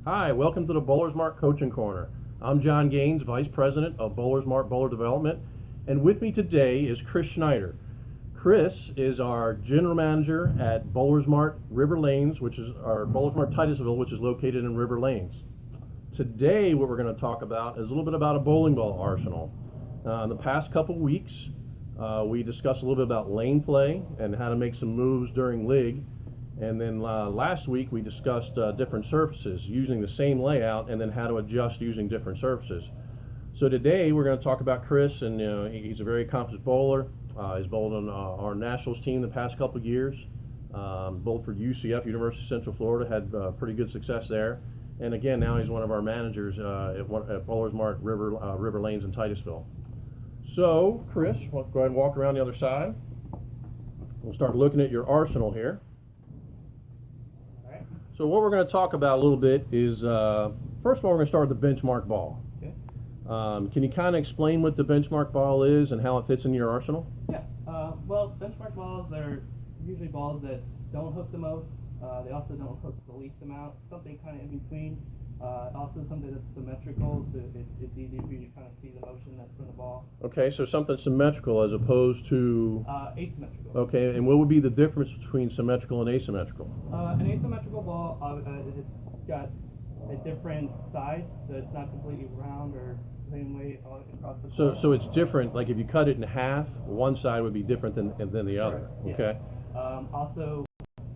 Hi, welcome to the BowlerSmart Coaching Corner. I'm John Gaines, Vice President of BowlerSmart Bowler Development, and with me today is Chris Schneider. Chris is our General Manager at BowlerSmart River Lanes, which is our BowlerSmart Titusville, which is located in River Lanes. Today, what we're going to talk about is a little bit about a bowling ball arsenal. In the past couple weeks, we discussed a little bit about lane play and how to make some moves during league. And then last week we discussed different surfaces using the same layout and then how to adjust using different surfaces. So today we're going to talk about Chris, and he's a very accomplished bowler. He's bowled on our nationals team the past couple of years. Bowled for UCF, University of Central Florida, had pretty good success there. And again, now he's one of our managers at BowlerSmart River Lanes in Titusville. So Chris, we'll go ahead and walk around the other side. We'll start looking at your arsenal here. So what we're going to talk about a little bit is, first of all, we're going to start with the benchmark ball. Okay. Can you kind of explain what the benchmark ball is and how it fits into your arsenal? Yeah. Well, benchmark balls are usually balls that don't hook the most. They also don't hook the least amount. Something kind of in between. Also something that's symmetrical, so it's easy for you to kind of see the motion that's from the ball. Okay, so something symmetrical as opposed to... asymmetrical. Okay, and what would be the difference between symmetrical and asymmetrical? An asymmetrical ball, it's got a different side, so it's not completely round or the same way across the ball. So it's different, like if you cut it in half, one side would be different than the other, Correct. okay? Yeah. Also,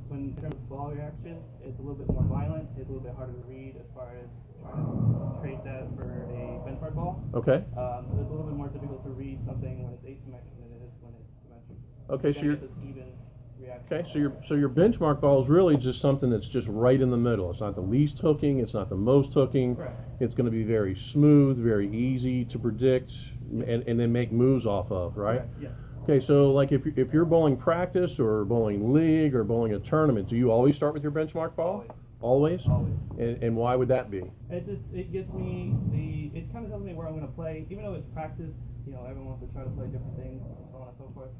when in terms of ball reaction, it's a little bit more violent. It's a little bit harder to read as far as trying to create that for a benchmark ball. Okay. So it's a little bit more difficult to read something when it's asymmetric than it is when it's symmetric. Okay, so you're... even reaction. Okay, so your benchmark ball is really just something that's just right in the middle. It's not the least hooking, it's not the most hooking. Correct. It's going to be very smooth, very easy to predict, and then make moves off of, right? Correct. Yeah. Okay, so like if you're bowling practice or bowling league or bowling a tournament, do you always start with your benchmark ball? Always. Always? Always. And why would that be? It gets me it kind of tells me where I'm going to play, even though it's practice. Everyone wants to try to play different things and so on and so forth.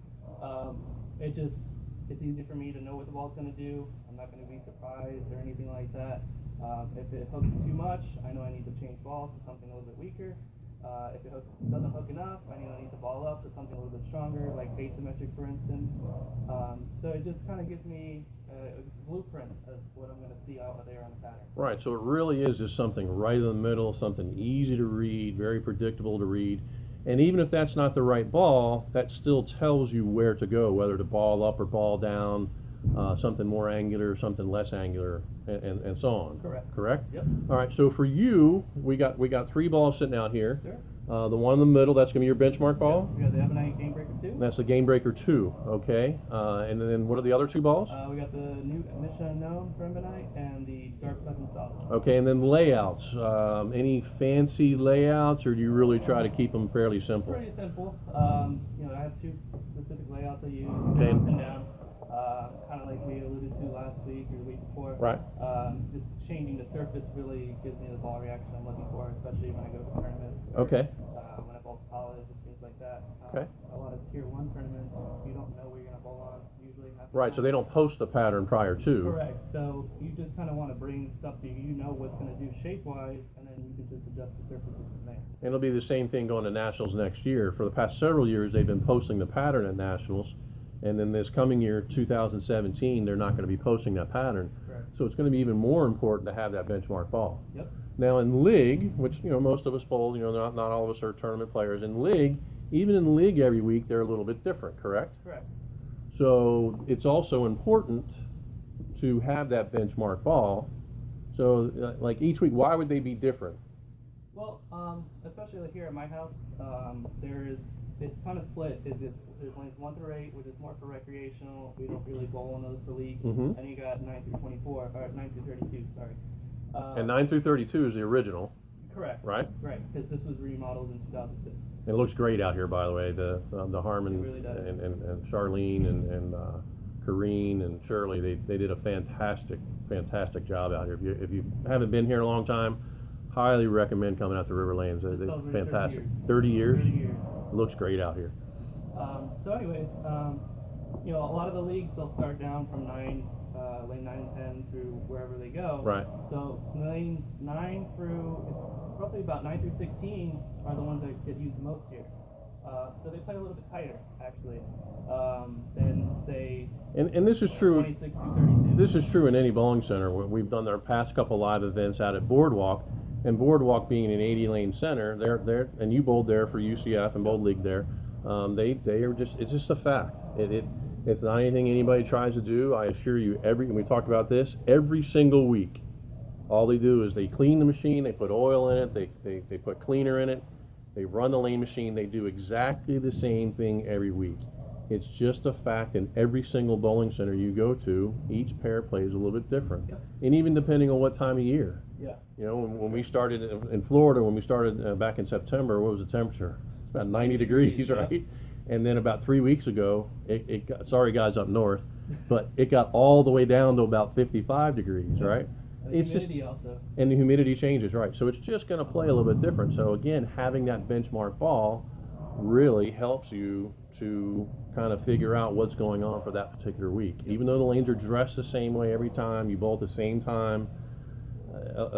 It's easy for me to know what the ball's going to do. I'm not going to be surprised or anything like that. If it hooks too much, I know I need to change balls to something a little bit weaker. If it doesn't hook enough, I need the ball up to something a little bit stronger, like asymmetric, for instance. So it just kind of gives me a blueprint of what I'm going to see out there on the pattern. Right, so it really is just something right in the middle, something easy to read, very predictable to read. And even if that's not the right ball, that still tells you where to go, whether to ball up or ball down, something more angular, something less angular, and so on. Correct. Correct? Yep. All right, so for you, we got three balls sitting out here. Sure. The one in the middle, that's going to be your benchmark ball. We got the Ebonite Game Breaker 2. That's the Game Breaker 2, okay. And then what are the other two balls? We got the new Mission Unknown for Ebonite and the Dark Pleasant Soft. Okay, and then layouts. Any fancy layouts, or do you really try to keep them fairly simple? Pretty simple. I have two specific layouts I use, Okay. up and down. Kind of like we alluded to last week or the week before. Right. Just changing the surface really gives me the ball reaction I'm looking for, especially when I go to tournaments. Okay. When I bowl college and things like that. Okay. A lot of tier 1 tournaments, you don't know where you're going to bowl on usually. Right, so they don't post the pattern prior to. Correct. So you just kind of want to bring stuff that you know what's going to do shape-wise, and then you can just adjust the surfaces from there. And it'll be the same thing going to Nationals next year. For the past several years, they've been posting the pattern at Nationals, and then this coming year, 2017, they're not going to be posting that pattern. Correct. So it's going to be even more important to have that benchmark ball. Yep. Now in league, which most of us bowl, not all of us are tournament players. In league, even in league every week, they're a little bit different, correct? Correct. So it's also important to have that benchmark ball. So like each week, why would they be different? Well, especially here at my house, it's kind of split. There's lanes 1 through 8, which is more for recreational. We don't really bowl on those for league. Mm-hmm. And you got 9 through 24, or 9 through 32, sorry. And 9 through 32 is the original. Correct. Right? Right, because this was remodeled in 2006. It looks great out here, by the way. The Harmon really does. and Charlene and Corrine and Shirley, they did a fantastic job out here. If you haven't been here in a long time, highly recommend coming out to River Lanes. They're fantastic. 30 years. 30 years. It looks great out here. So anyways, a lot of the leagues, they'll start down from 9 lane 9 and 10 through wherever they go. Right. So lanes 9 through, it's roughly about 9 through 16 are the ones that get used the most here. So they play a little bit tighter, actually, than, say, and this is true. 26 through 32. This is true in any bowling center. We've done our past couple live events out at Boardwalk, and Boardwalk being an 80-lane center, they're and you bowled there for UCF and bowled league there. They are just, it's just a fact. It's not anything anybody tries to do. I assure you, and we talked about this every single week. All they do is they clean the machine, they put oil in it, they put cleaner in it, they run the lane machine. They do exactly the same thing every week. It's just a fact. In every single bowling center you go to, each pair plays a little bit different, and even depending on what time of year. Yeah. You know, when we started in Florida, when we started back in September, what was the temperature? It's about 90 degrees, right? And then about 3 weeks ago, it got, sorry guys up north, but it got all the way down to about 55 degrees, right? And the humidity also. And the humidity changes, right? So it's just going to play a little bit different. So again, having that benchmark ball really helps you to kind of figure out what's going on for that particular week. Even though the lanes are dressed the same way every time, you bowl at the same time,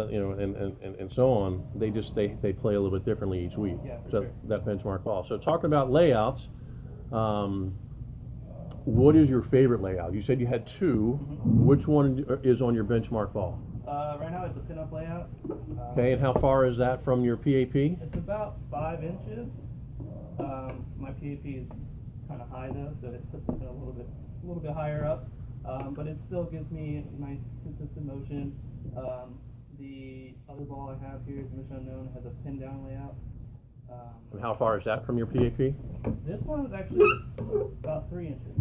you know, and so on, they play a little bit differently each week. Yeah, So sure. that benchmark ball. So talking about layouts, what is your favorite layout? You said you had two. Mm-hmm. Which one is on your benchmark ball? Right now it's a pin-up layout. Okay, and how far is that from your PAP? It's about 5 inches. My PAP is kind of high though, so it puts it a little bit higher up. But it still gives me nice consistent motion. The other ball I have here is Mission Unknown. It has a pin down layout. And how far is that from your PAP? This one is actually about 3 inches.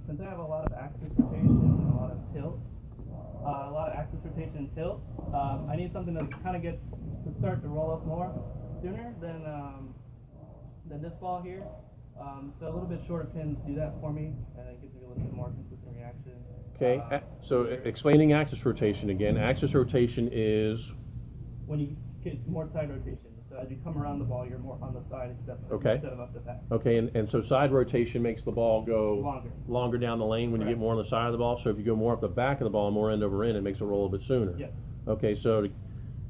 Since I have a lot of axis rotation and a lot of tilt, I need something to kind of get to start to roll up more sooner than this ball here. So a little bit shorter pins do that for me, and it gives me a little bit more consistent reaction. Okay, so explaining axis rotation again. Axis rotation is when you get more side rotation. So as you come around the ball, you're more on the side instead of up the back. Okay, and so side rotation makes the ball go longer down the lane when you get more on the side of the ball. So if you go more up the back of the ball, more end over end, it makes it roll a bit sooner. Yes. Okay, so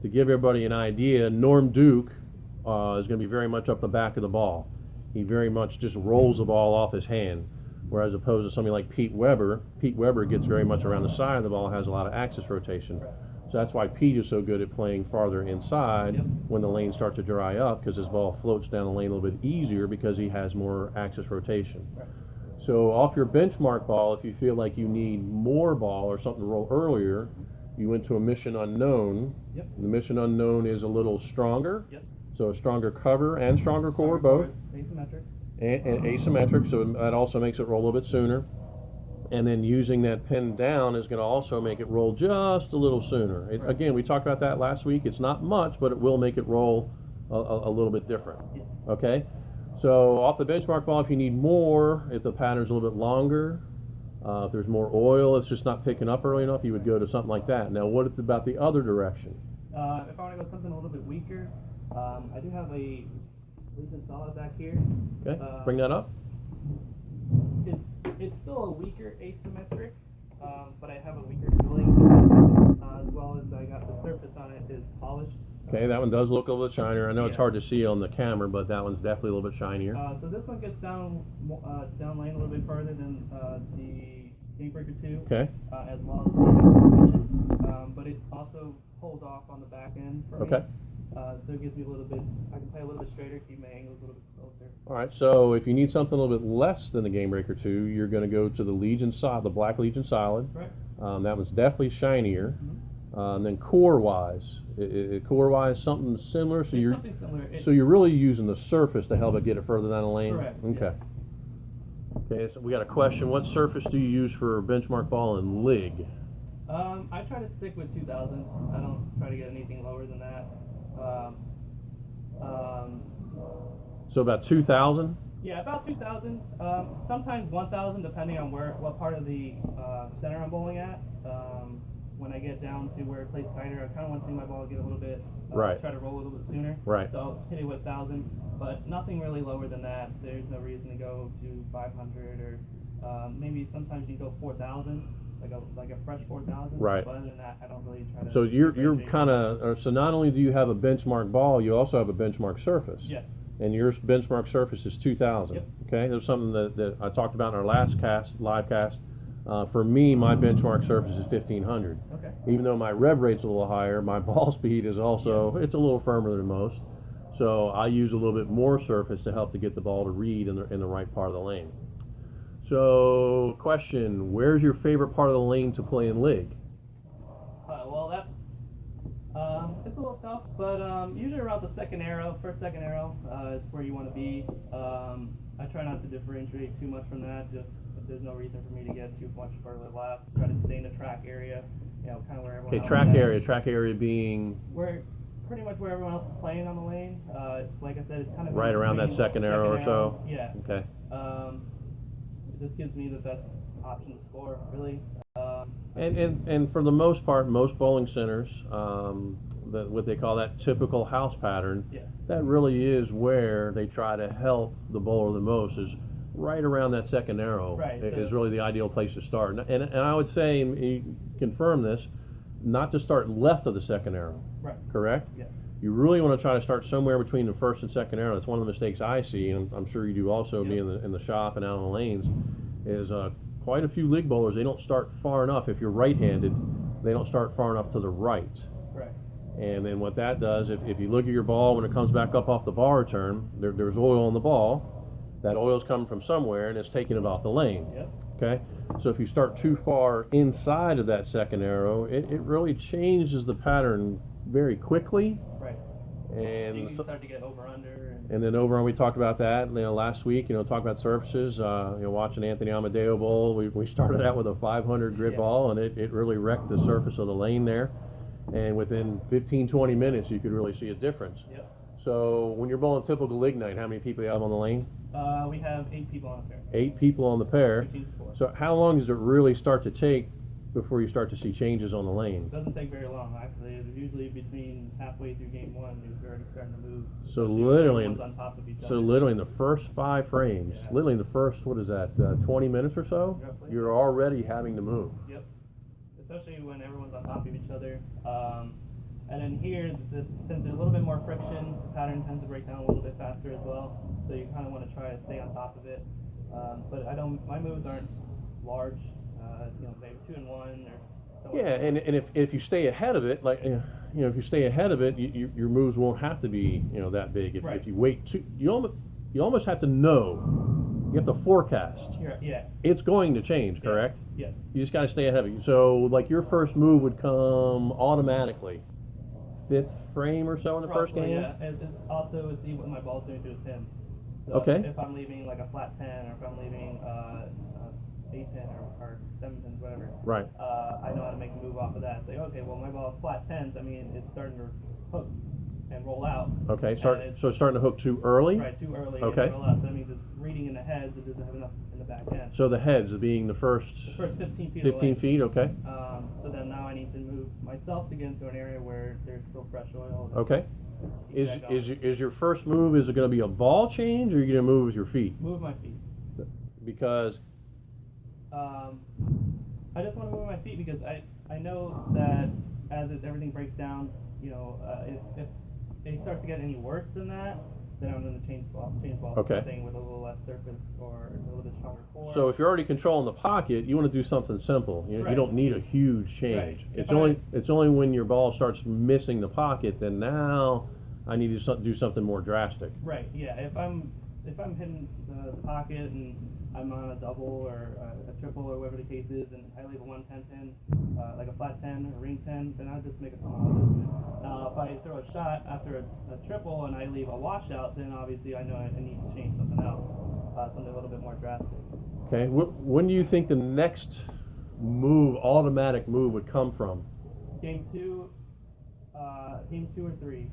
to give everybody an idea, Norm Duke is going to be very much up the back of the ball. He very much just rolls the ball off his hand, whereas opposed to somebody like Pete Weber gets very much around the side of the ball, has a lot of axis rotation. Right. So that's why Pete is so good at playing farther inside when the lanes start to dry up, because his ball floats down the lane a little bit easier because he has more axis rotation. Right. So off your benchmark ball, if you feel like you need more ball or something to roll earlier, you went to a Mission Unknown. Yep. The Mission Unknown is a little stronger. Yep. So a stronger cover and stronger core, both. Asymmetric. And asymmetric, so that also makes it roll a little bit sooner. And then using that pin down is going to also make it roll just a little sooner. Again, we talked about that last week. It's not much, but it will make it roll a little bit different. Yes. Okay? So off the benchmark ball, if you need more, if the pattern's a little bit longer, if there's more oil, it's just not picking up early enough, you would go to something like that. Now, what about the other direction? If I want to go something a little bit weaker, I do have a Legion Solid back here. Okay, bring that up. It's still a weaker asymmetric, but I have a weaker tooling, as well as I got the surface on it is polished. Okay, that one does look a little bit shinier. I know it's hard to see on the camera, but that one's definitely a little bit shinier. So this one gets down lane a little bit further than the Game Breaker 2, okay. As well as the but it also holds off on the back end for me. So it gives me a little bit, I can play a little bit straighter, keep my angles a little bit closer. Alright, so if you need something a little bit less than the Game Breaker 2, you're going to go to the Legion Solid, the Black Legion Solid. Correct. That one's definitely shinier. Mm-hmm. And then core-wise, something similar. So something similar. So you're really using the surface to help it get it further down the lane? Correct. Okay. Yeah. Okay, so we got a question. What surface do you use for benchmark ball and LIG? I try to stick with 2000. I don't try to get anything lower than that. So about 2,000? Yeah, about 2,000. Sometimes 1,000, depending on what part of the center I'm bowling at. When I get down to where it plays tighter, I kind of want to see my ball get a little bit, try to roll a little bit sooner. Right. So I'll hit it with 1,000, but nothing really lower than that. There's no reason to go to 500 or maybe sometimes you go 4,000. like a fresh 4,000. Right. But other than that, I don't really try to. So you're differentiate. kind of, so not only do you have a benchmark ball, you also have a benchmark surface. Yes. And your benchmark surface is 2,000. Yep. Okay, that's something that I talked about in our last live cast. For me, my benchmark surface is 1,500. Okay. Even though my rev rate's a little higher, my ball speed is also, it's a little firmer than most. So I use a little bit more surface to help to get the ball to read in the right part of the lane. So, question, where's your favorite part of the lane to play in Lig? Well, that's it's a little tough, but usually around the first second arrow is where you want to be. I try not to differentiate too much from that. Just if there's no reason for me to get too much further left, try to stay in the track area, kind of where everyone else is. Track area being? Pretty much where everyone else is playing on the lane. It's like I said, it's kind of right around that second arrow or so? Yeah. Okay. It just gives me the best option to score, really. And for the most part, most bowling centers, what they call that typical house pattern, yeah. that really is where they try to help the bowler the most, is right around that second arrow. Right, is really the ideal place to start. And I would say, and you confirm this, not to start left of the second arrow. Right. Correct? Yeah. You really want to try to start somewhere between the first and second arrow. That's one of the mistakes I see, and I'm sure you do also, Yep. being in the shop and out on the lanes, is quite a few Lig bowlers, they don't start far enough. If you're right-handed, they don't start far enough to the right. Right. And then what that does, if you look at your ball when it comes back up off the bar return, there's oil on the ball. That oil's coming from somewhere, and it's taking it off the lane. Yep. Okay? So if you start too far inside of that second arrow, it really changes the pattern very quickly. Right. And you can start to get over-under. And then over on, we talked about that, last week, talk about surfaces, watching Anthony Amadeo bowl, we started out with a 500 grit ball, and it really wrecked the surface of the lane there. And within 15-20 minutes, you could really see a difference. Yep. So when you're bowling typical Lig night, how many people do you have on the lane? We have 8 people on the pair. 8 people on the pair. 15 to 4. So how long does it really start to take before you start to see changes on the lane? It doesn't take very long, actually. It's usually between halfway through game 1, you're already starting to move. So literally, on top of each other. in the first 5 frames, Yeah. literally in the first, 20 minutes or so, Roughly. you're already having to move. Yep. Especially when everyone's on top of each other. And then here, since there's a little bit more friction, the pattern tends to break down a little bit faster as well. So you kind of want to try to stay on top of it. But my moves aren't large. Maybe 2 and 1 or something. Yeah, and if you stay ahead of it, like if you stay ahead of it, your moves won't have to be that big. If you wait too, you almost have to know. You have to forecast. Yeah. It's going to change, correct? Yes. You just got to stay ahead of it. So like your first move would come automatically. 5th frame or so in the first game? Yeah. It's also see what my ball's doing to its pin. So Okay. If I'm leaving like a flat 10, or if I'm leaving 8-10 or 7-10, whatever. Right. I know how to make a move off of that. Say, okay, well my ball's flat 10s. I mean, it's starting to hook and roll out. Okay. So it's starting to hook too early? Right, too early. Okay. And roll out. So that means it's reading in the heads. It doesn't have enough in the back end. So the heads being the first 15 feet. 15 feet. Okay. So then now I need to move myself to get into an area where there's still fresh oil. Okay. Is your first move, is it going to be a ball change, or are you going to move with your feet? Move my feet. Because I just want to move my feet because I know that as everything breaks down, if it starts to get any worse than that, then I'm going to change ball. Okay. Something with a little less surface or a little bit stronger core. So if you're already controlling the pocket, you want to do something simple. You don't need a huge change. Right. It's only when your ball starts missing the pocket, then now I need to do something more drastic. Right. Yeah. If I'm hitting the pocket and I'm on a double or a triple or whatever the case is, and I leave a 110 pin, like a flat 10 or ring 10, then I'll just make a small adjustment. Now, if I throw a shot after a triple and I leave a washout, then obviously I know I need to change something else, something a little bit more drastic. Okay. When do you think the next automatic move would come from? Game 2 or 3.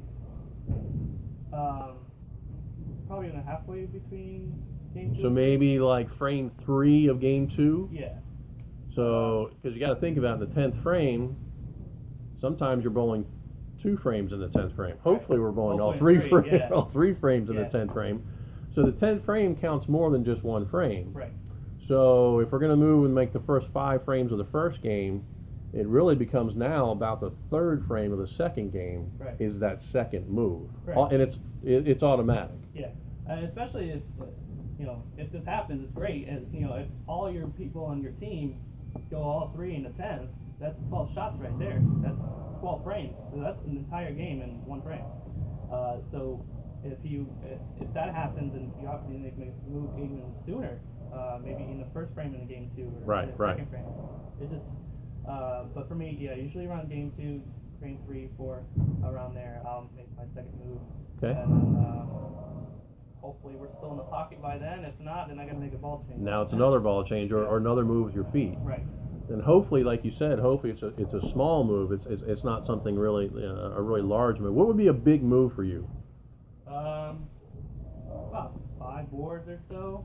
Probably in the halfway between game 2. So maybe like frame 3 of game 2? Yeah. So, because you got to think about in the 10th frame, sometimes you're bowling 2 frames in the 10th frame. Hopefully we're bowling all 3 frames, yeah. all 3 frames in the 10th frame. So the 10th frame counts more than just 1 frame. Right. So if we're going to move and make the first 5 frames of the first game, it really becomes now about the 3rd frame of the second game is that second move. Right. And it's automatic. Yeah, especially if if this happens, it's great. And if all your people on your team go all 3 in the 10th, that's 12 shots right there. That's 12 frames. So that's an entire game in 1 frame. So if that happens, and you obviously need to make a move even sooner, maybe in the 1st frame in the game 2 or in the 2nd frame. It just but for me, yeah, usually around game 2, frame 3, 4, around there, I'll make my second move. Okay. And then hopefully we're still in the pocket by then. If not, then I got to make a ball change. Now it's another ball change or another move with your feet. Right. And hopefully, like you said, hopefully it's a small move. It's not something really a really large move. What would be a big move for you? About 5 boards or so.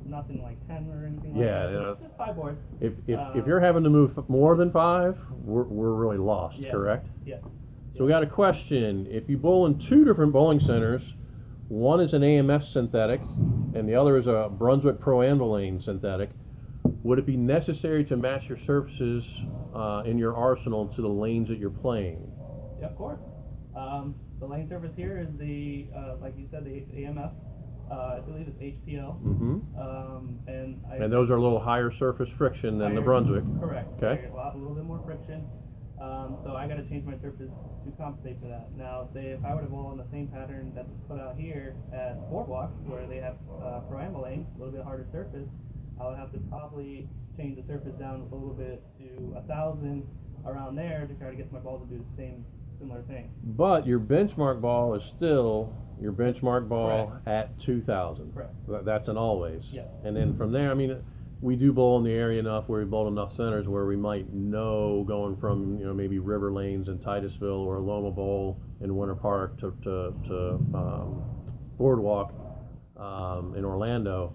Nothing like 10 or anything Yeah, like that. Just 5 boards. If you're having to move more than 5, we're really lost. Yeah. Correct? Yeah. So we got a question. If you bowl in 2 different bowling centers, one is an AMS synthetic, and the other is a Brunswick Pro Anvilane synthetic, would it be necessary to match your surfaces in your arsenal to the lanes that you're playing? Yeah, of course. The lane surface here is the, like you said, the AMF. I believe it's HPL. Mm-hmm. And those are a little higher surface friction than the Brunswick. Correct. Okay. A little bit more friction. So I got to change my surface to compensate for that. Now, say if I were to bowl on the same pattern that's put out here at Boardwalk, where they have Pro Anvilane, a little bit harder surface, I would have to probably change the surface down a little bit to 1,000 around there to try to get my ball to do the similar thing. But your benchmark ball is still your benchmark ball Correct. at 2,000. Correct. That's an always. Yes. And then from there, I mean, we do bowl in the area enough where we bowl enough centers where we might know going from maybe River Lanes in Titusville or Loma Bowl in Winter Park to Boardwalk in Orlando.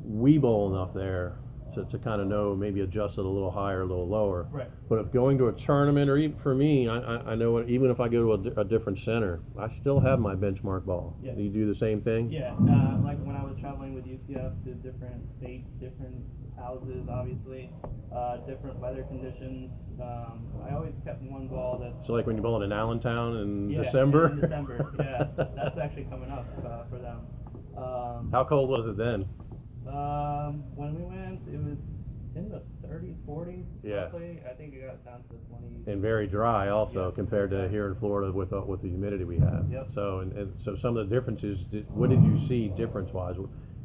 We bowl enough there to kind of know, maybe adjust it a little higher, a little lower. Right. But if going to a tournament, or even for me, I know even if I go to a different center, I still have my benchmark ball. Yeah. Do you do the same thing? Yeah, like when I was traveling with UCF to different states, different houses, obviously, different weather conditions, I always kept one ball that's... So like when you bowl in Allentown in yeah, December? in December, yeah. That's actually coming up for them. How cold was it then? When we went, it was in the 30s, 40s. Yeah. Roughly. I think it got down to the 20s. And very dry also, Yeah. compared to here in Florida with the humidity we have. Yep. So and so some of the differences. What did you see difference-wise?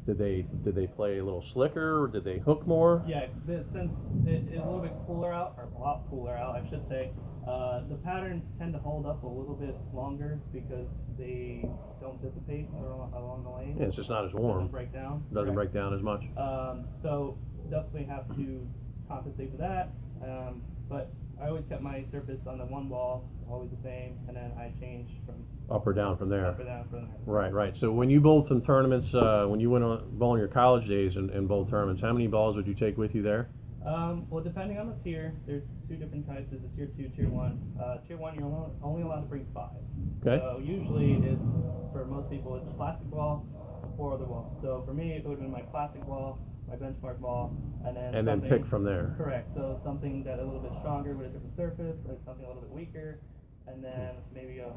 Did they play a little slicker, or did they hook more? Yeah, since it's a little bit cooler out, or a lot cooler out, I should say, the patterns tend to hold up a little bit longer because they don't dissipate along the lane. Yeah, it's just not as warm. Doesn't break down. Doesn't Correct. break down as much. So definitely have to compensate for that. But I always kept my surface on the one ball always the same, and then I changed from Up or down from there. up or down from there. Right. So when you bowled some tournaments, when you went on bowling your college days and bowled tournaments, how many balls would you take with you there? Well, depending on the tier, there's 2 different types. There's a tier 2, tier 1. Tier 1, you're only allowed to bring 5. Okay. So usually, for most people, it's a plastic ball, 4 other balls. So for me, it would have been my plastic ball, my benchmark ball, and then pick from there. Correct. So something that a little bit stronger with a different surface, like something a little bit weaker, and then maybe a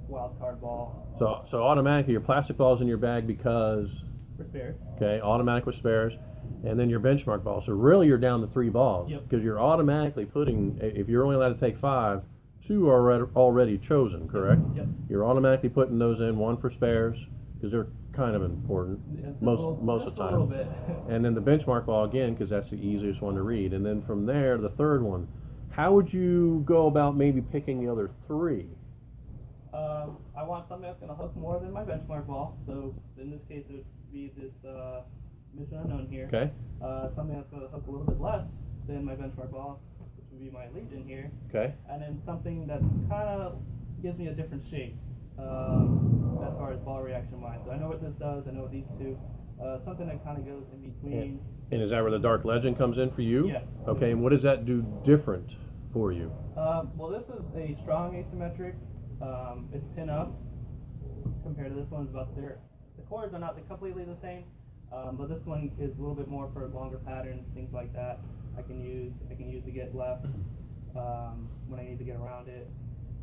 wild card ball. So automatically your plastic ball's in your bag because For spares. okay, automatic with spares, and then your benchmark ball. So really you're down to 3 balls. Yep. Because you're automatically putting, if you're only allowed to take 5, 2 are already chosen, correct? Yep. You're automatically putting those in, 1 for spares, because they're kind of important most of the time. A little bit. And then the benchmark ball again, because that's the easiest one to read. And then from there, the third one. How would you go about maybe picking the other 3? I want something that's going to hook more than my benchmark ball. So in this case, it would be this Mission Unknown here. Okay. Something that's going to hook a little bit less than my benchmark ball, which would be my Legion here. Okay. And then something that kind of gives me a different shape as far as ball reaction wise. So I know what this does. I know what these two. Something that kind of goes in between. And is that where the Dark Legend comes in for you? Yes. Okay, and what does that do different for you? Well, this is a strong asymmetric. It's pin up compared to this one. It's about there. The chords are not completely the same, But this one is a little bit more for longer patterns, things like that. I can use to get left when I need to get around it,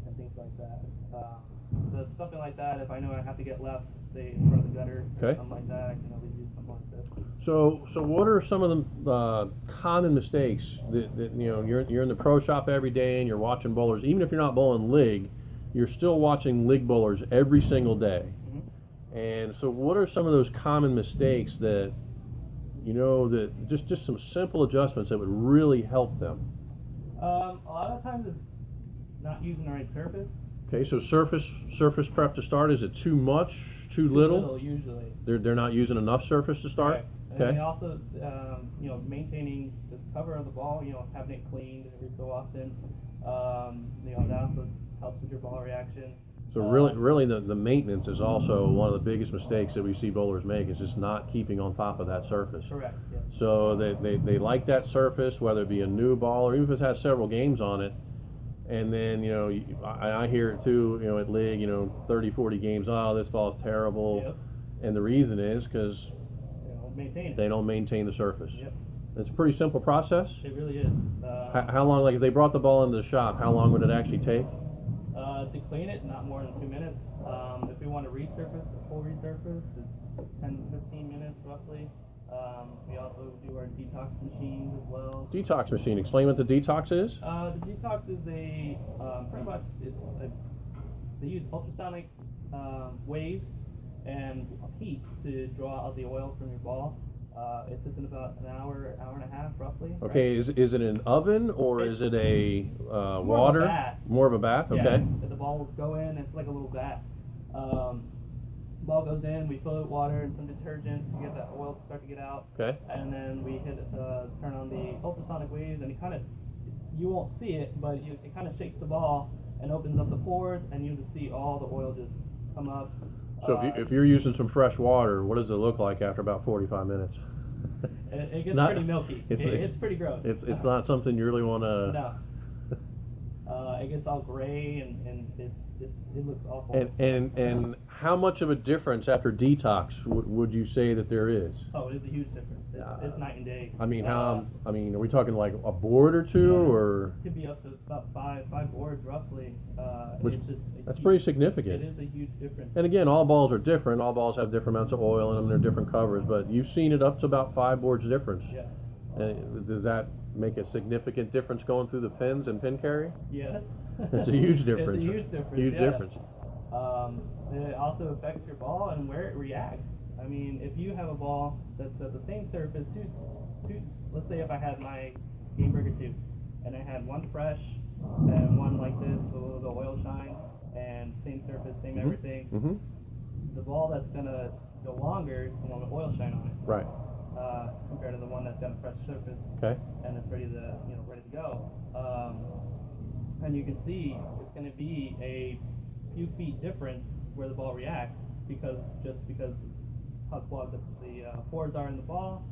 and things like that. So something like that, if I know I have to get left, say in front of the gutter, or something like that, I can always use something like this. So what are some of the common mistakes that you know you're in the pro shop every day and you're watching bowlers, even if you're not bowling lig, you're still watching lig bowlers every single day. Mm-hmm. And so what are some of those common mistakes that you know that just some simple adjustments that would really help them? A lot of times it's not using the right surface. Okay, so surface prep to start, is it too much, too Too little? usually. They're not using enough surface to start? Correct. And Okay. then also, you know, maintaining the cover of the ball, you know, having it cleaned every so often. You know, that also helps with your ball reaction. So really the maintenance is also one of the biggest mistakes that we see bowlers make, is just not keeping on top of that surface. Correct, yes. So they like that surface, whether it be a new ball or even if it has several games on it. And then, you know, I hear it too, you know, at lig, you know, 30, 40 games, oh, this ball is terrible. Yep. And the reason is because They don't maintain the surface. Yep. It's a pretty simple process. It really is. How long, like if they brought the ball into the shop, how long would it actually take? To clean it, not more than 2 minutes. If we want to resurface, a full resurface, it's 10 to 15 minutes roughly. We also do our detox machines as well. Detox machine. Explain what the detox is. The detox is pretty much they use ultrasonic waves and heat to draw out the oil from your ball. It sits in about an hour and a half roughly. Okay, right? is it an oven or is it a More water? of a bath. More of a bath. Yeah, Okay. the ball will go in. It's like a little vat. Ball goes in. We fill it with water and some detergent to get that oil to start to get out. Okay. And then we turn on the ultrasonic waves, and you won't see it, but it kind of shakes the ball and opens up the pores, and you just see all the oil just come up. So if you're using some fresh water, what does it look like after about 45 minutes? It gets Not- pretty milky. It's pretty gross. It's not something you really want to. No. It gets all gray and it looks awful. And how much of a difference after detox would you say that there is? Oh, it's a huge difference. It's night and day. I mean, are we talking like a board or two, or? It could be up to about five boards roughly. That's pretty significant. It is a huge difference. And again, all balls are different. All balls have different amounts of oil in them. They're different covers, but you've seen it up to about 5 boards difference. Yeah. And does that make a significant difference going through the pins and pin carry? Yes. It's a huge difference. It's a huge difference. Huge yeah. difference. It also affects your ball and where it reacts. I mean, if you have a ball that's at the same surface, let's say if I had my Game Breaker 2, and I had one fresh and one like this with the oil shine, and same surface, same everything, the ball that's gonna go longer is the one with oil shine on it. Right. Compared to the one that's got a fresh surface. Okay. And it's ready to go. And you can see it's going to be a few feet difference where the ball reacts because how clogged the pores are in the ball,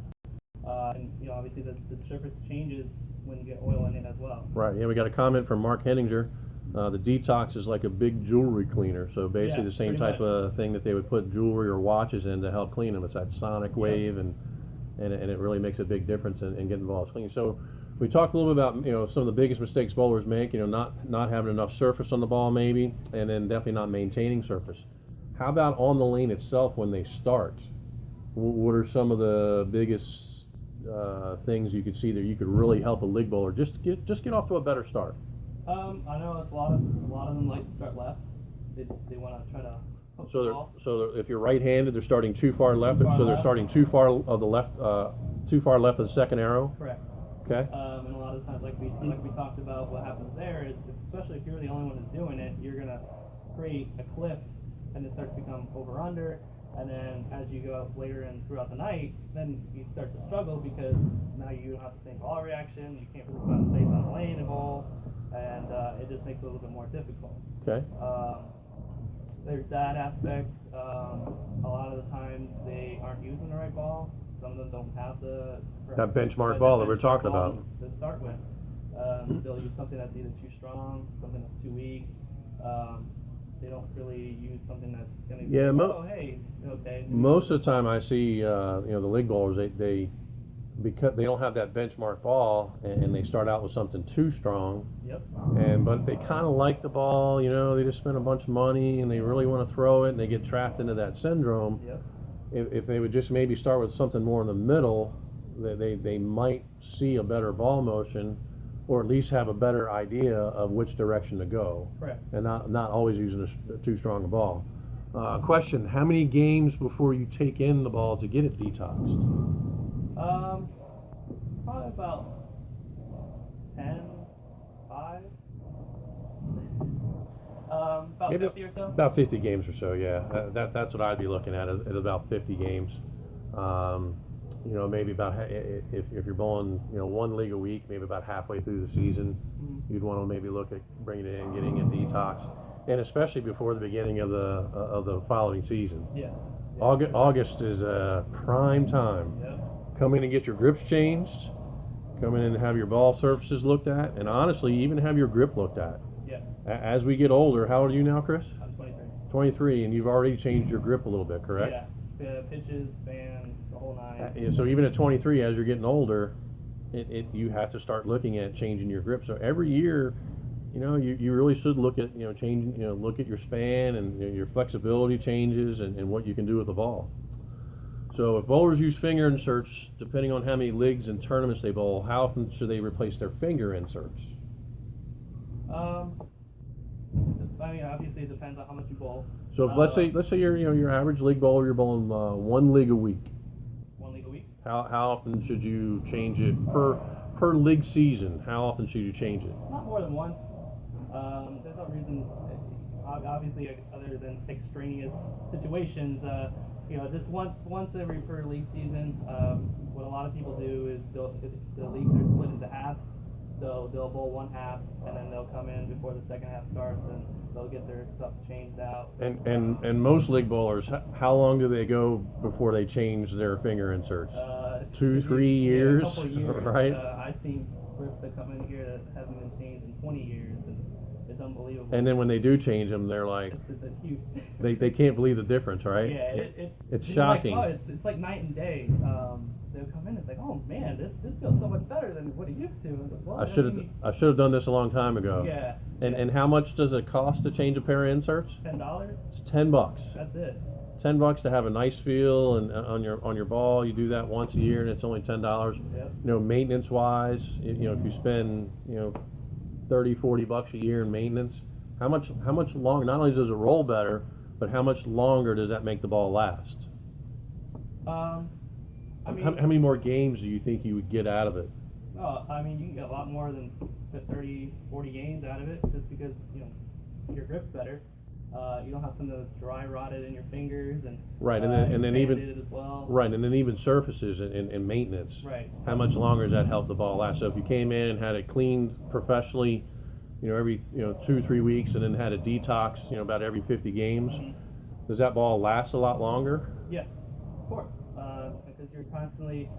and obviously the surface changes when you get oil in it as well. Right. Yeah, we got a comment from Mark Henninger. The detox is like a big jewelry cleaner. So basically the same type of thing that they would put jewelry or watches in to help clean them. It's that sonic wave, and it really makes a big difference in getting balls clean. So we talked a little bit about some of the biggest mistakes bowlers make. Not having enough surface on the ball maybe, and then definitely not maintaining surface. How about on the lane itself when they start? What are some of the biggest things you could see that you could really help a lig bowler just get off to a better start? I know it's a lot of them like to start left. They want to try to hook the ball. So if you're right-handed, they're starting too far left. They're starting too far of the left, too far left of the second arrow. Correct. Okay. And a lot of times, like we talked about, what happens there is, especially if you're the only one who's doing it, you're gonna create a cliff, and it starts to become over/under. And then as you go later and throughout the night, then you start to struggle because now you don't have the same ball reaction. You can't really find space on the lane and bowl, and it just makes it a little bit more difficult. Okay. There's that aspect. A lot of the times they aren't using the right ball. Some of them don't have that benchmark ball that we're talking about to start with. They'll use something that's either too strong, something that's too weak. they don't really use something that's going to Yeah, oh, hey, okay. most of the time I see, the league bowlers, they because they don't have that benchmark ball, and they start out with something too strong. Yep. But they kind of like the ball, they just spend a bunch of money and they really want to throw it, and they get trapped into that syndrome. Yep. If they would just maybe start with something more in the middle, they might see a better ball motion, or at least have a better idea of which direction to go. Correct. And not always using too strong a ball. Question: how many games before you take in the ball to get it detoxed? Probably about 10, 5. About Maybe 50 or so. About 50 games or so, yeah. That's what I'd be looking at about 50 games. Maybe about if you're bowling, one league a week, maybe about halfway through the season, you'd want to maybe look at bringing it in, getting it detoxed, and especially before the beginning of the following season. Yeah. August is prime time. Yep. Come in and get your grips changed. Come in and have your ball surfaces looked at, and honestly, even have your grip looked at. Yeah. As we get older, how old are you now, Chris? I'm 23. 23, and you've already changed your grip a little bit, correct? Yeah. Pitches, span, the whole nine. So even at 23, as you're getting older, you have to start looking at changing your grip. So every year, you really should look at changing, look at your span and your flexibility changes and what you can do with the ball. So if bowlers use finger inserts, depending on how many leagues and tournaments they bowl, how often should they replace their finger inserts? Obviously it depends on how much you bowl. So if, let's say you're your average league bowler, you're bowling one league a week. 1 league a week. How often should you change it per league season? How often should you change it? Not more than once. There's no reason, obviously, other than extraneous situations. Just once every per league season. What a lot of people do is the leagues are split into halves. So they'll bowl one half, and then they'll come in before the second half starts, and they'll get their stuff changed out. And most league bowlers, how long do they go before they change their finger inserts? 2, 3 years, a couple years. Right? I've seen grips that come in here that haven't been changed in 20 years, and it's unbelievable. And then when they do change them, they're like, it's a huge. they can't believe the difference, right? Yeah, it's shocking. Like, it's like night and day. They'll come in, it's like, oh man, this feels so much better than what it used to. Well, I should have done this a long time ago. Yeah. And how much does it cost to change a pair of inserts? $10. It's $10. That's it. $10 to have a nice feel and on your ball. You do that once a year, and it's only $10. Yep. Maintenance wise, if you spend $30-40 a year in maintenance, how much longer? Not only does it roll better, but how much longer does that make the ball last? How many more games do you think you would get out of it? No, you can get a lot more than 30, 40 games out of it, just because your grip's better. You don't have some of those dry rotted in your fingers, and right, and then even as well. Right, and then even surfaces and maintenance. Right. How much longer does that help the ball last? So if you came in and had it cleaned professionally, every 2-3 weeks, and then had a detox, about every 50 games, does that ball last a lot longer? Yes, of course, because you're constantly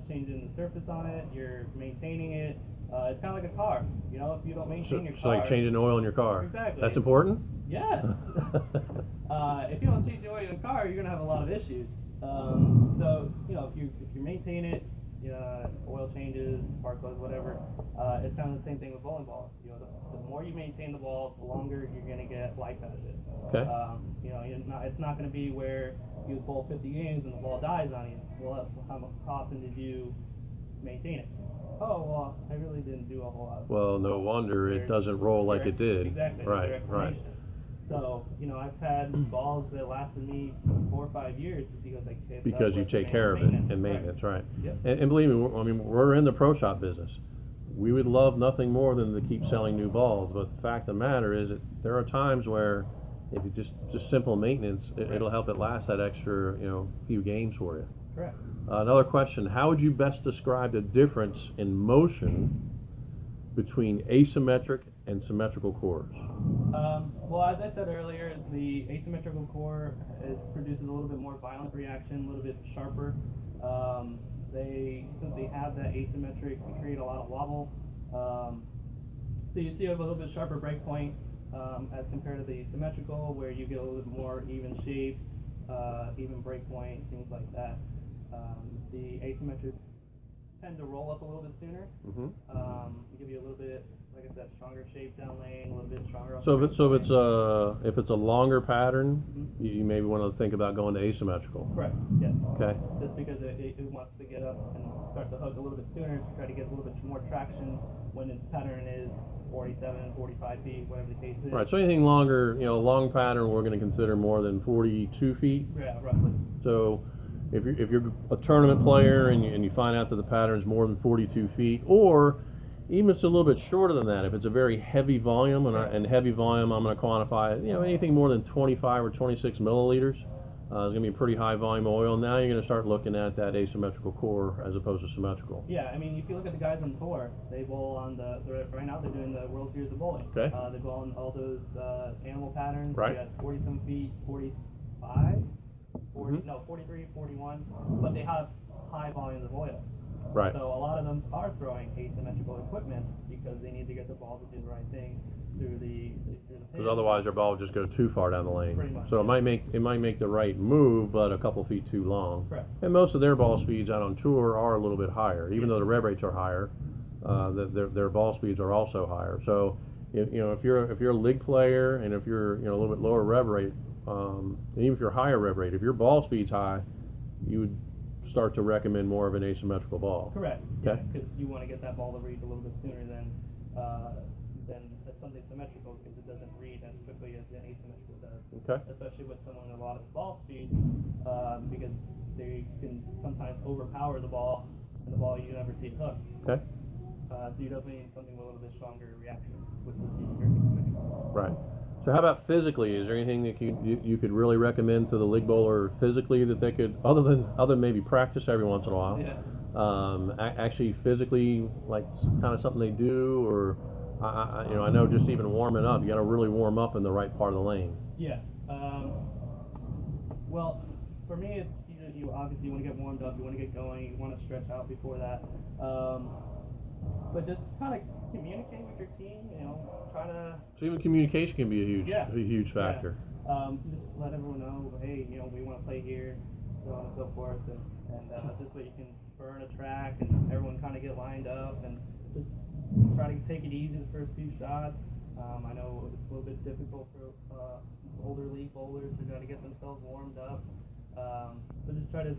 changing the surface on it, you're maintaining it. It's kind of like a car, if you don't maintain your car. So like changing oil in your car. Exactly. That's important? Yes. If you don't change the oil in your car, you're going to have a lot of issues. So, if you maintain it, oil changes, spark plugs, whatever, it's kind of the same thing with bowling balls. The more you maintain the ball, the longer you're going to get life out of it. Okay. It's not going to be where you bowl 50 games and the ball dies on you. Well, how often did you maintain it? Oh, well, I really didn't do a whole lot. Well, no wonder it doesn't roll like it did. Exactly. Right. So, I've had balls that lasted me 4 or 5 years just because I kept because you take care of it and maintenance, right? Yep. And believe me, we're in the pro shop business. We would love nothing more than to keep selling new balls, but the fact of the matter is that there are times where if you just simple maintenance, it'll help it last that extra few games for you. Correct. Another question: how would you best describe the difference in motion between asymmetric and symmetrical cores? Well, as I said earlier, the asymmetrical core produces a little bit more violent reaction, a little bit sharper. Since they have that asymmetric, they create a lot of wobble. So you see a little bit sharper break point. as compared to the symmetrical, where you get a little bit more even shape, even break point, things like that. The asymmetrics tend to roll up a little bit sooner. Give you a little bit, like I said, stronger shape down lane, a little bit stronger. So if it's a longer pattern, you maybe want to think about going to asymmetrical. Correct. Yes. Okay. Just because it wants to get up and start to hook a little bit sooner to try to get a little bit more traction when its pattern is 47, 45 feet, whatever the case is. Right. So anything longer, long pattern, we're going to consider more than 42 feet. Yeah, roughly. So if you're a tournament player and you find out that the pattern is more than 42 feet, or even if it's a little bit shorter than that, if it's a very heavy volume, and heavy volume, I'm going to quantify anything more than 25 or 26 milliliters. It's going to be a pretty high volume oil. Now you're going to start looking at that asymmetrical core as opposed to symmetrical. Yeah, I mean, if you look at the guys on tour, they bowl on right now they're doing the World Series of Bowling. Okay. They bowl on all those animal patterns. Right. You got 47 feet, 45, 43, 41, but they have high volumes of oil. Right. So a lot of them are throwing asymmetrical equipment because they need to get the ball to do the right thing through the Because otherwise their ball will just go too far down the lane. Pretty much, so yeah. it might make the right move, but a couple feet too long. Correct. And most of their ball speeds out on tour are a little bit higher, even though the rev rates are higher. Their ball speeds are also higher. So if you're a league player and if you're a little bit lower rev rate, and even if you're higher rev rate, if your ball speed's high, you would start to recommend more of an asymmetrical ball. Correct. Okay. Because you want to get that ball to read a little bit sooner than something symmetrical, because it doesn't read as quickly as the asymmetrical does. Okay. Especially with someone with a lot of ball speed, because they can sometimes overpower the ball, and the ball you never see it hook. Okay. So you definitely need something with a little bit stronger reaction with the asymmetrical. Right. So how about physically? Is there anything that you could really recommend to the league bowler physically that they could, other than maybe practice every once in a while? Yeah. Actually physically, like kind of something they do, or I know just even warming up, you got to really warm up in the right part of the lane. Yeah. Well, for me, it's you obviously want to get warmed up, you want to get going, you want to stretch out before that. But just kind of communicate with your team, try to... So even communication can be a huge factor. Yeah. Just let everyone know, hey, we want to play here, so on and so forth, and this way you can burn a track and everyone kind of get lined up and just try to take it easy the first few shots. I know it's a little bit difficult for older league bowlers who got to get themselves warmed up, but just try to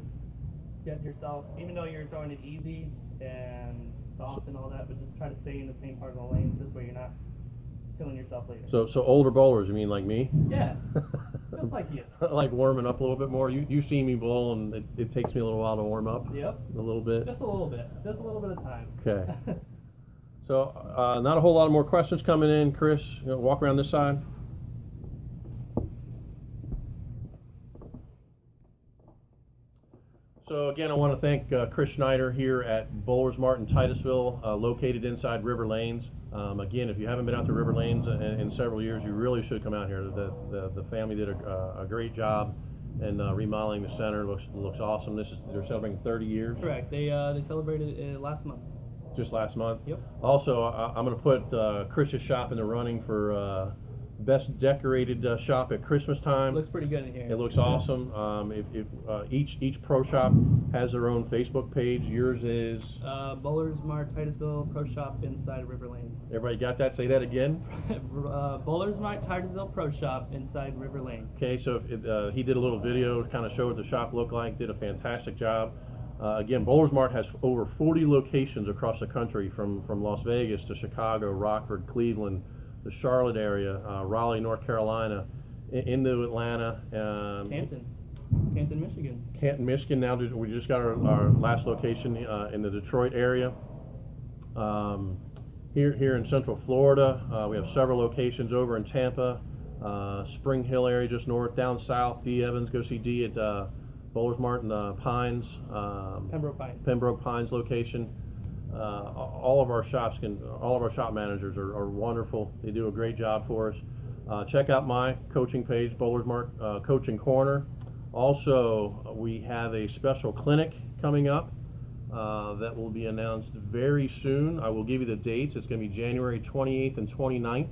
get yourself, even though you're throwing it easy and soft and all that, but just try to stay in the same part of the lane. This way you're not killing yourself later. So older bowlers, you mean like me? Yeah, just like you. Like warming up a little bit more. You see me bowl, and it takes me a little while to warm up. Yep. A little bit. Just a little bit. Just a little bit of time. Okay. So not a whole lot of more questions coming in. Chris, walk around this side. So again, I want to thank Chris Schneider here at BowlerSmart in Titusville, located inside River Lanes. Again, if you haven't been out to River Lanes in several years, you really should come out here. The family did a great job in remodeling the center. Looks awesome. They're celebrating 30 years. Correct. They celebrated last month. Just last month. Yep. Also, I'm going to put Chris's shop in the running for best decorated shop at Christmas time. Looks pretty good in here. It looks awesome. Each pro shop has their own Facebook page. Yours is BowlerSmart Titusville Pro Shop inside River Lane. Everybody got that? Say that again. BowlerSmart Titusville Pro Shop inside River Lane. Okay, so he did a little video to kind of show what the shop looked like. Did a fantastic job. Again, BowlerSmart has over 40 locations across the country, from Las Vegas to Chicago, Rockford, Cleveland, the Charlotte area, Raleigh, North Carolina, into Atlanta. Canton, Michigan. Canton, Michigan. Now we just got our last location in the Detroit area. Here in Central Florida, we have several locations over in Tampa, Spring Hill area just north, down south. Dee Evans, go see Dee at BowlerSmart in the Pines. Pembroke Pines location. All of our shop managers are wonderful. They do a great job for us. Check out my coaching page, BowlerSmart Coaching Corner. Also, we have a special clinic coming up that will be announced very soon. I will give you the dates. It's going to be January 28th and 29th.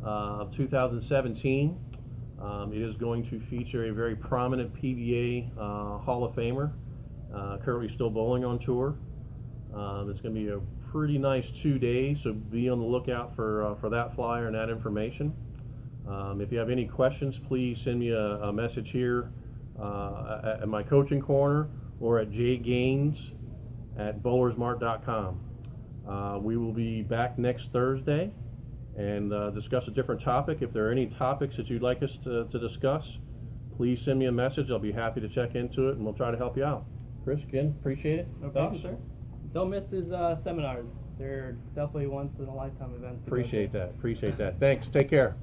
of 2017. It is going to feature a very prominent PBA Hall of Famer, currently still bowling on tour. It's going to be a pretty nice 2 days, so be on the lookout for that flyer and that information. If you have any questions, please send me a message here at my coaching corner or at jgaines@bowlersmart.com. We will be back next Thursday and discuss a different topic. If there are any topics that you'd like us to discuss, please send me a message. I'll be happy to check into it and we'll try to help you out. Chris, again, appreciate it. No problem, sir. Don't miss his seminars. They're definitely once in a lifetime events. Appreciate that. Thanks. Take care.